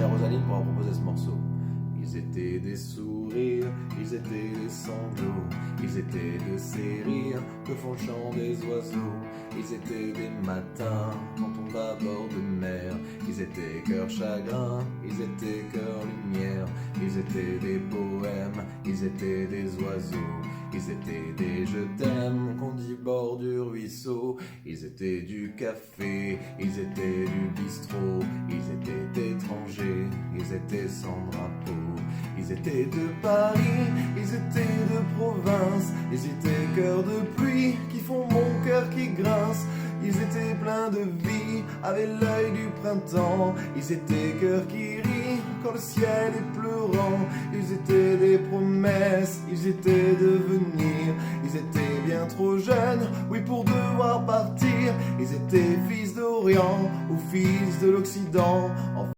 à Rosaline pour avoir proposé ce morceau. Ils étaient des sourires, ils étaient des sanglots, ils étaient de ces rires que font le chant des oiseaux. Ils étaient des matins quand on va à bord de mer, ils étaient cœur chagrin, ils étaient cœur lumière, ils étaient des poèmes, ils étaient des oiseaux, ils étaient des je t'aime qu'on dit bord du ruisseau, ils étaient du café, ils étaient du bistrot, ils étaient étrangers, ils étaient sans drapeau. Ils étaient de Paris, ils étaient de province, ils étaient cœurs de pluie qui font mon cœur qui grince. Ils étaient pleins de vie, avaient l'œil du printemps. Ils étaient cœurs qui rient quand le ciel est pleurant. Ils étaient des promesses, ils étaient de venir. Ils étaient bien trop jeunes, oui pour devoir partir. Ils étaient fils d'Orient ou fils de l'Occident.